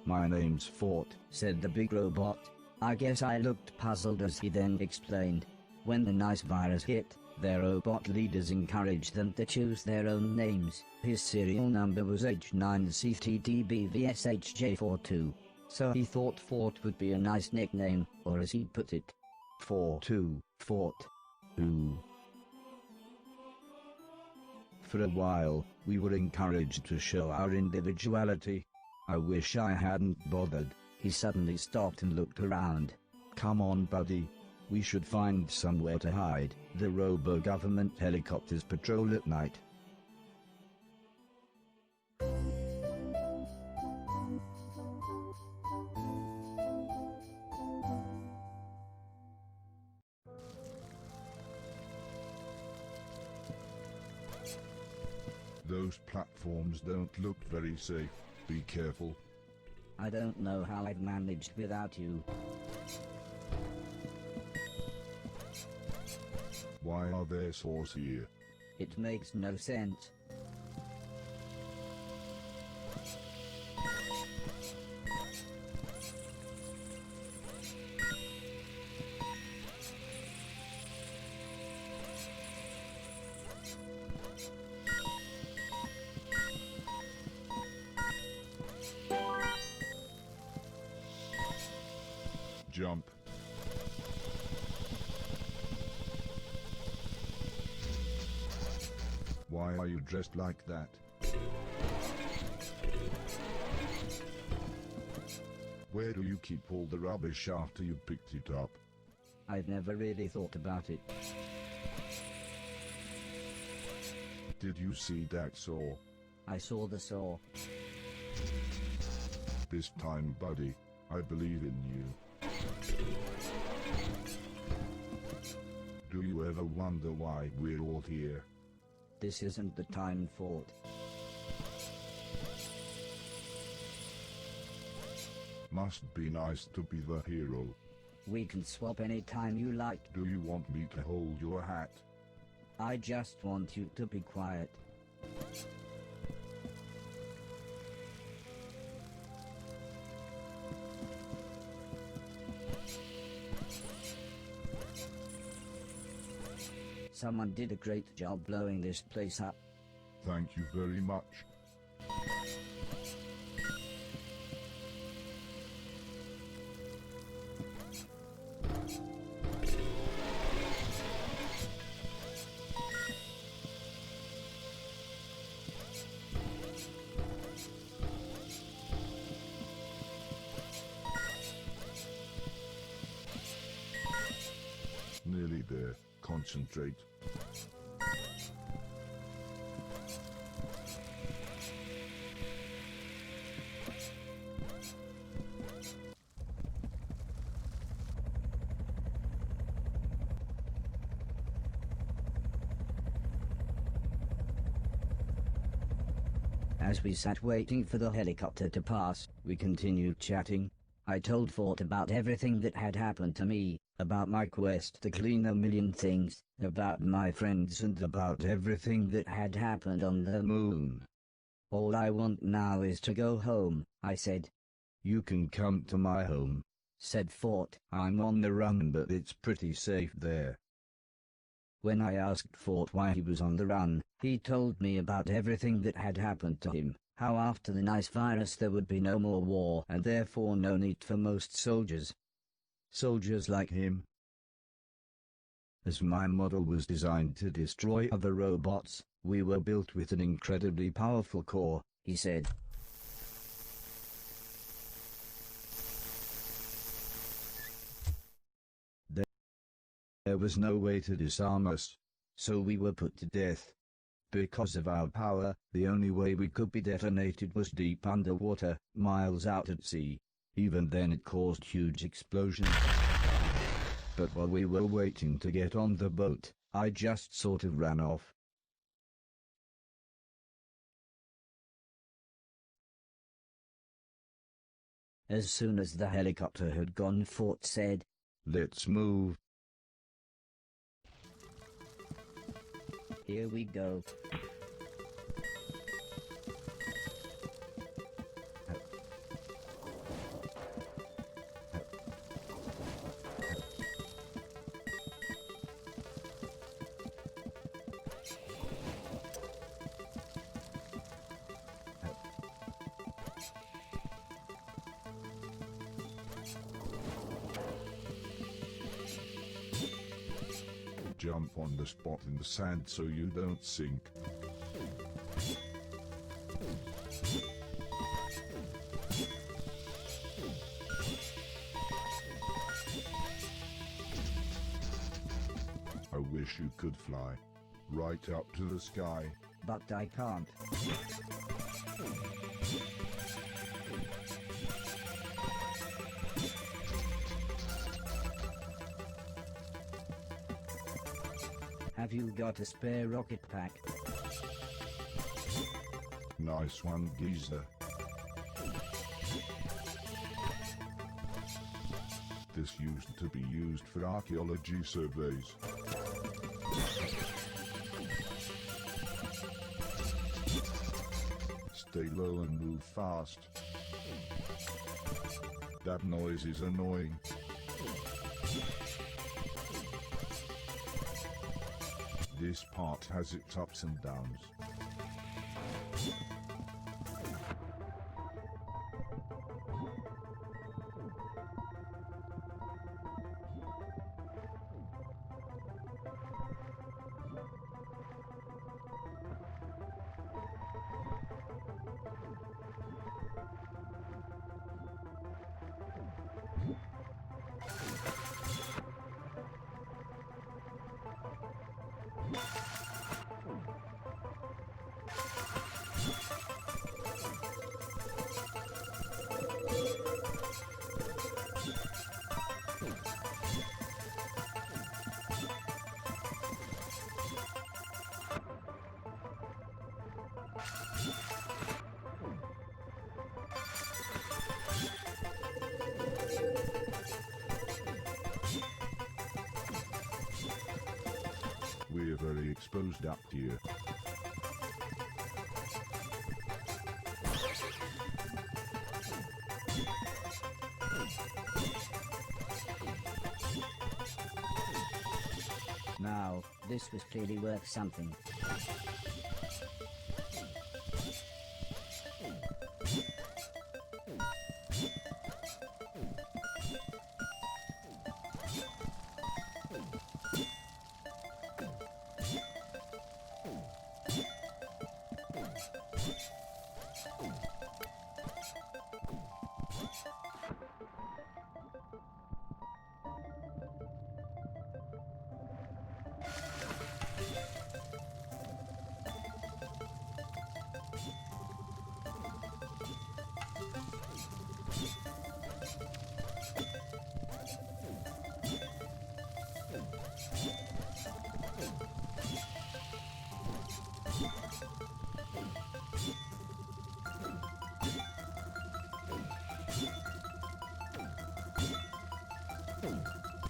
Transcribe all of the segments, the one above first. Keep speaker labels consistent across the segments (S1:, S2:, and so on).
S1: My name's Fort, said the big robot. I guess I looked puzzled as he then explained. When the nice virus hit, their robot leaders encouraged them to choose their own names. His serial number was H9CTDBVSHJ42. So he thought Fort would be a nice nickname, or as he put it, 4-2, Fort. Who? For a while, we were encouraged to show our individuality. I wish I hadn't bothered. He suddenly stopped and looked around. Come on, buddy. We should find somewhere to hide. The robo-government helicopters patrol at night.
S2: Those platforms don't look very safe. Be careful.
S1: I don't know how I'd managed without you.
S2: Why are there saws here?
S1: It makes no sense.
S2: Jump. Why are you dressed like that? Where do you keep all the rubbish after you picked it up?
S1: I'd never really thought about it.
S2: Did you see that saw?
S1: I saw the saw.
S2: This time, buddy, I believe in you. Do you ever wonder why we're all here?
S1: This isn't the time, Fort.
S2: Must be nice to be the hero.
S1: We can swap any time you like.
S2: Do you want me to hold your hat?
S1: I just want you to be quiet. Someone did a great job blowing this place up.
S2: Thank you very much. Nearly there. Concentrate.
S1: As we sat waiting for the helicopter to pass, we continued chatting. I told Fort about everything that had happened to me, about my quest to clean a million things, about my friends and about everything that had happened on the moon. All I want now is to go home, I said.
S2: You can come to my home,
S1: said Fort.
S2: I'm on the run, but it's pretty safe there.
S1: When I asked Fort why he was on the run, he told me about everything that had happened to him, how after the nice virus there would be no more war and therefore no need for most soldiers. Soldiers like him. As my model was designed to destroy other robots, we were built with an incredibly powerful core, he said. There was no way to disarm us, so we were put to death. Because of our power, the only way we could be detonated was deep underwater, miles out at sea. Even then it caused huge explosions. But while we were waiting to get on the boat, I just sort of ran off. As soon as the helicopter had gone, Fort said,
S2: "Let's move."
S1: Here we go.
S2: Jump on the spot in the sand so you don't sink. I wish you could fly right up to the sky.
S1: But I can't. Have you got a spare rocket pack?
S2: Nice one, geezer. This used to be used for archaeology surveys. Stay low and move fast. That noise is annoying. This part has its ups and downs. exposed up here.
S3: Now, this was clearly worth something.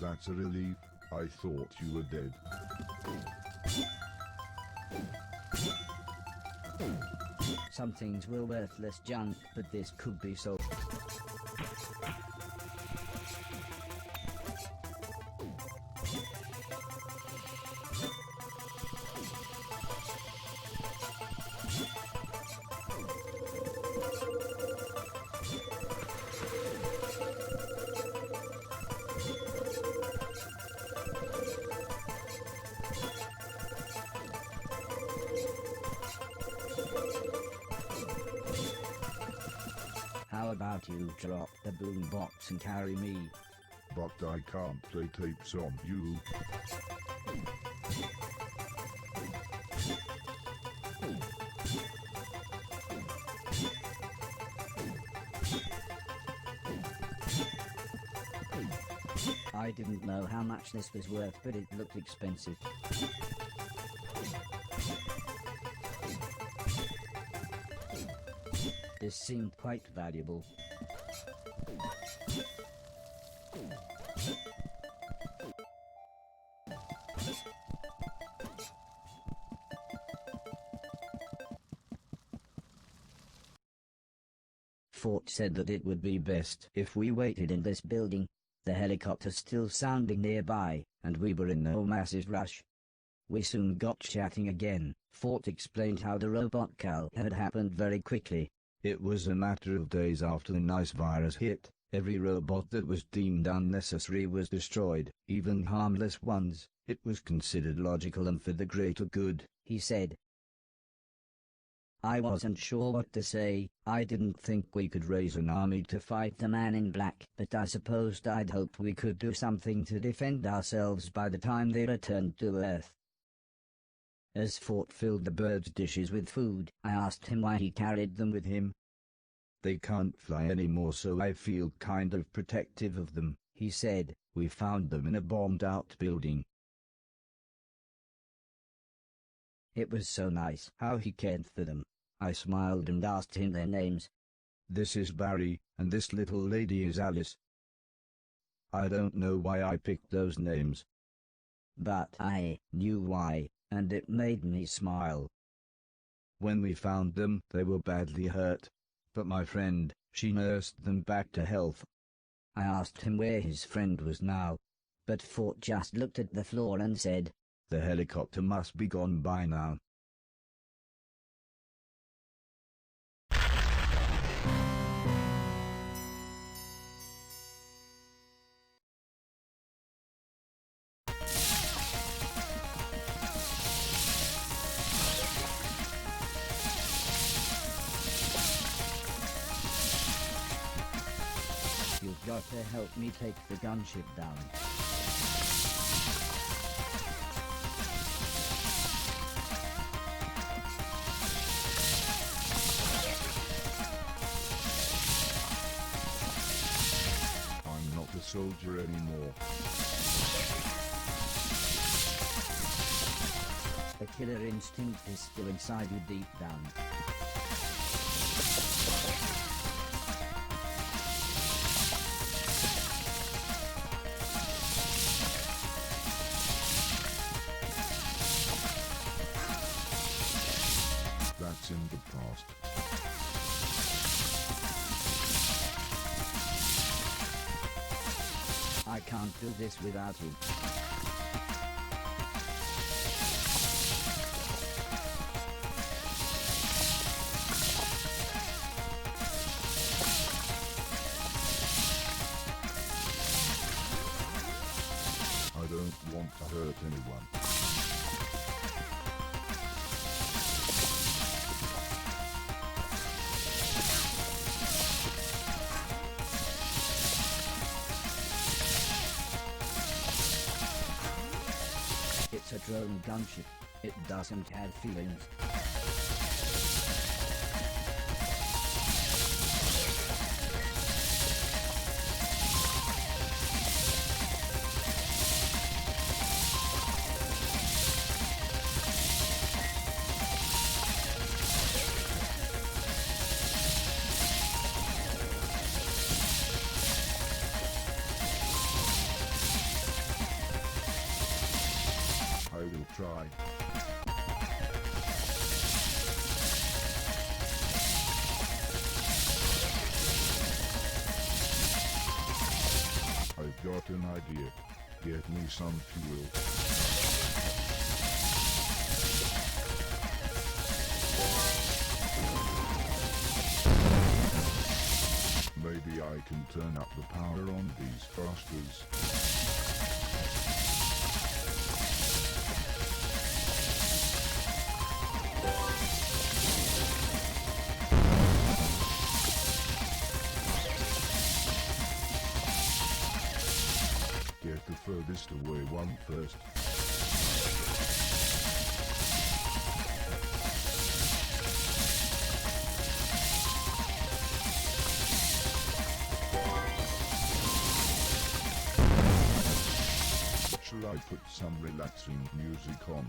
S2: That's a relief. I thought you were dead.
S3: Some things were worthless junk, but this could be so. How about you drop the boombox and carry me?
S2: But I can't play tapes on you.
S3: I didn't know how much this was worth, but it looked expensive. This seemed quite valuable. Fort said that it would be best if we waited in this building. The helicopter still sounding nearby, and we were in no massive rush. We soon got chatting again. Fort explained how the robot cow had happened very quickly.
S1: It was a matter of days after the nice virus hit. Every robot that was deemed unnecessary was destroyed, even harmless ones. It was considered logical and for the greater good, he said.
S3: I wasn't sure what to say. I didn't think we could raise an army to fight the man in black, but I supposed I'd hoped we could do something to defend ourselves by the time they returned to Earth. As Fort filled the birds' dishes with food, I asked him why he carried them with him.
S1: They can't fly anymore, so I feel kind of protective of them, he said. We found them in a bombed-out building.
S3: It was so nice how he cared for them. I smiled and asked him their names.
S1: This is Barry, and this little lady is Alice. I don't know why I picked those names,
S3: but I knew why, and it made me smile.
S1: When we found them, they were badly hurt, but my friend, she nursed them back to health.
S3: I asked him where his friend was now, but Fort just looked at the floor and said,
S1: "The helicopter must be gone by now."
S3: You've got to help me take the gunship down.
S2: I'm not a soldier anymore.
S3: The killer instinct is still inside you deep down.
S2: That's in the past.
S3: I can't do this without you.
S2: I don't want to hurt anyone.
S3: It's a drone gunship. It doesn't have feelings.
S2: I will try. I've got an idea. Get me some fuel. Maybe I can turn up the power on these thrusters. Get the furthest away one first. Shall I put some relaxing music on?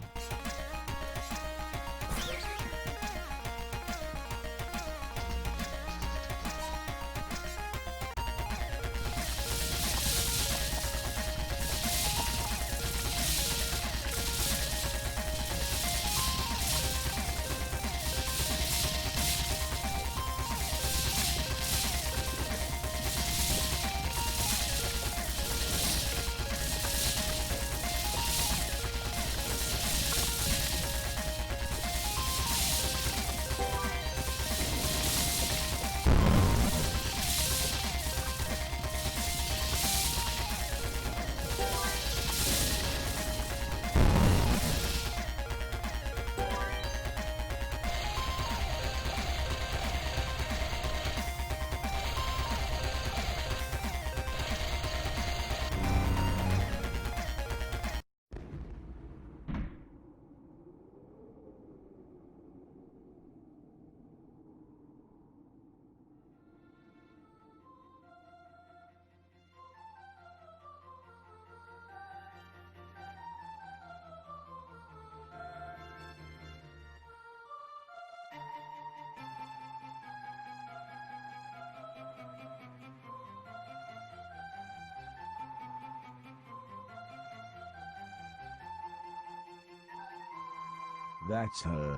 S1: That's her.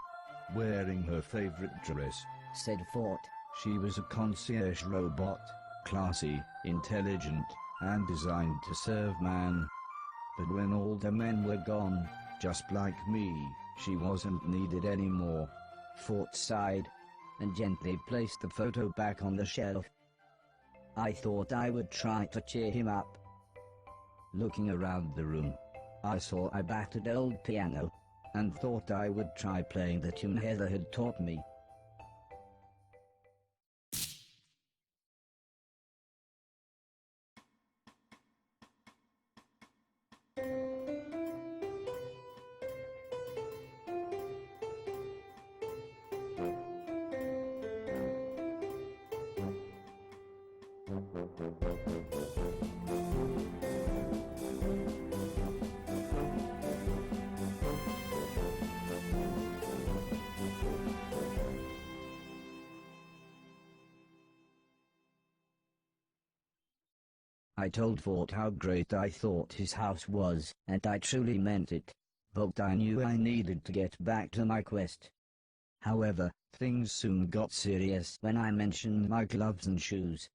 S1: Wearing her favorite dress.
S3: Said Fort.
S1: She was a concierge robot, classy, intelligent, and designed to serve man. But when all the men were gone, just like me, she wasn't needed anymore.
S3: Fort sighed and gently placed the photo back on the shelf. I thought I would try to cheer him up. Looking around the room, I saw a battered old piano, and thought I would try playing the tune Heather had taught me. I told Fort how great I thought his house was, and I truly meant it. But I knew I needed to get back to my quest. However, things soon got serious when I mentioned my gloves and shoes.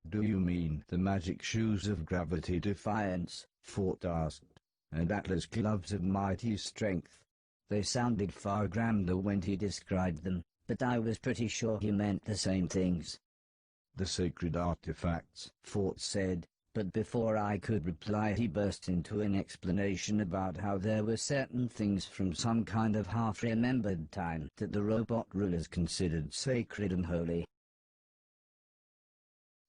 S1: Do you mean the magic shoes of gravity defiance? Fort asked. And Atlas gloves of mighty strength?
S3: They sounded far grander when he described them, but I was pretty sure he meant the same things.
S1: The sacred artifacts,
S3: Fort said, but before I could reply he burst into an explanation about how there were certain things from some kind of half-remembered time that the robot rulers considered sacred and holy.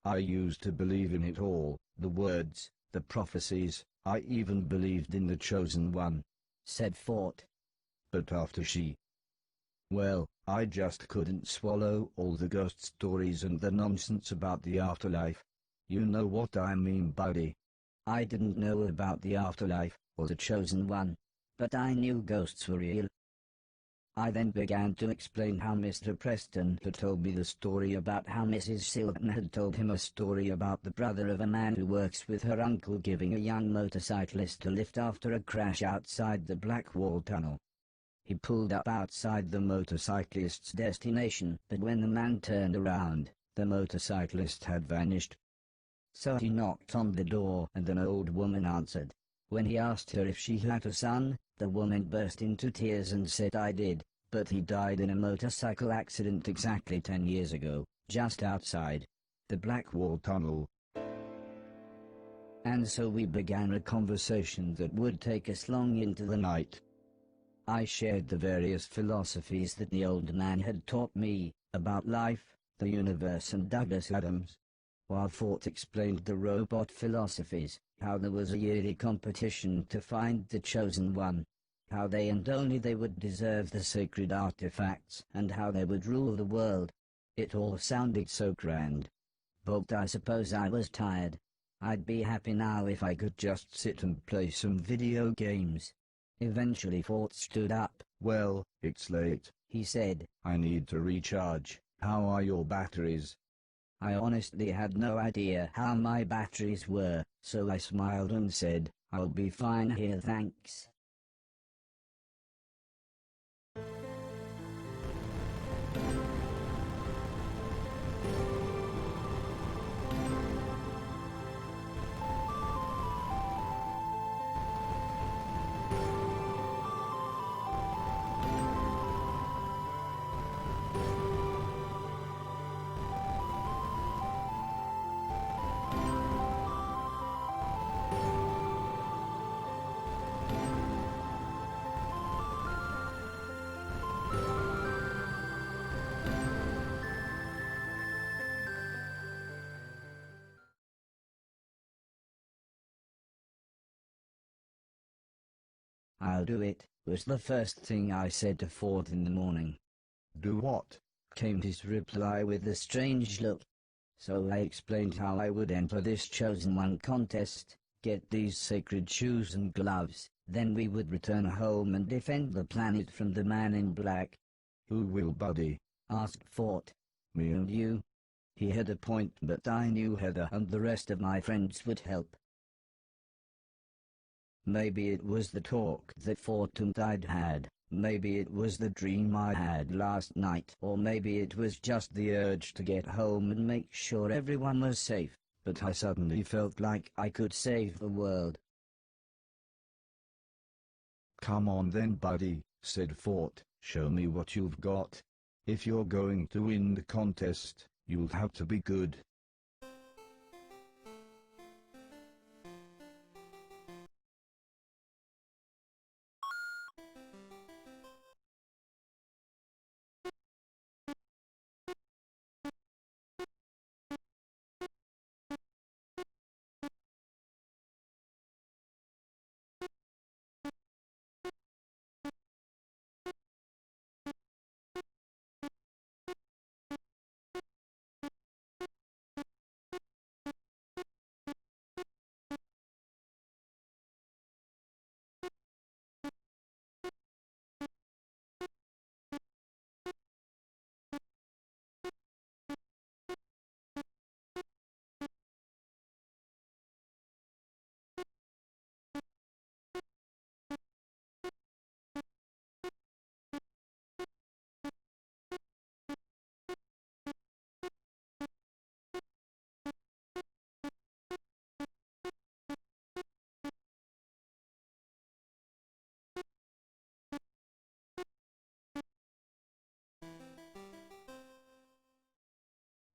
S1: I used to believe in it all, the words, the prophecies, I even believed in the Chosen One,
S3: said Fort.
S1: But after she... well, I just couldn't swallow all the ghost stories and the nonsense about the afterlife. You know what I mean, buddy.
S3: I didn't know about the afterlife, or the Chosen One, but I knew ghosts were real. I then began to explain how Mr. Preston had told me the story about how Mrs. Silton had told him a story about the brother of a man who works with her uncle giving a young motorcyclist a lift after a crash outside the Blackwall Tunnel. He pulled up outside the motorcyclist's destination, but when the man turned around, the motorcyclist had vanished. So he knocked on the door and an old woman answered. When he asked her if she had a son, the woman burst into tears and said I did, but he died in a motorcycle accident exactly 10 years ago, just outside the Blackwall Tunnel. And so we began a conversation that would take us long into the night. I shared the various philosophies that the old man had taught me, about life, the universe and Douglas Adams, while Fort explained the robot philosophies, how there was a yearly competition to find the Chosen One, how they and only they would deserve the sacred artifacts, and how they would rule the world. It all sounded so grand. But I suppose I was tired. I'd be happy now if I could just sit and play some video games. Eventually Fort stood up.
S1: Well, it's late,
S3: he said.
S1: I need to recharge. How are your batteries?
S3: I honestly had no idea how my batteries were, so I smiled and said, I'll be fine here, thanks. I'll do it, was the first thing I said to Ford in the morning.
S1: Do what?
S3: Came his reply with a strange look. So I explained how I would enter this Chosen One contest, get these sacred shoes and gloves, then we would return home and defend the planet from the man in black.
S1: Who will, buddy?
S3: Asked Fort.
S1: Me
S3: And you? He had a point, but I knew Heather and the rest of my friends would help. Maybe it was the talk that Fort and I'd had, maybe it was the dream I had last night, or maybe it was just the urge to get home and make sure everyone was safe, but I suddenly felt like I could save the world.
S1: Come on then, buddy, said Fort, show me what you've got. If you're going to win the contest, you'll have to be good.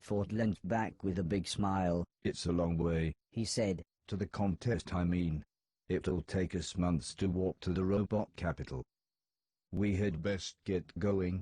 S3: Ford leant back with a big smile.
S1: It's a long way.
S3: He said.
S1: To the contest, I mean. It'll take us months to walk to the robot capital. We had best get going.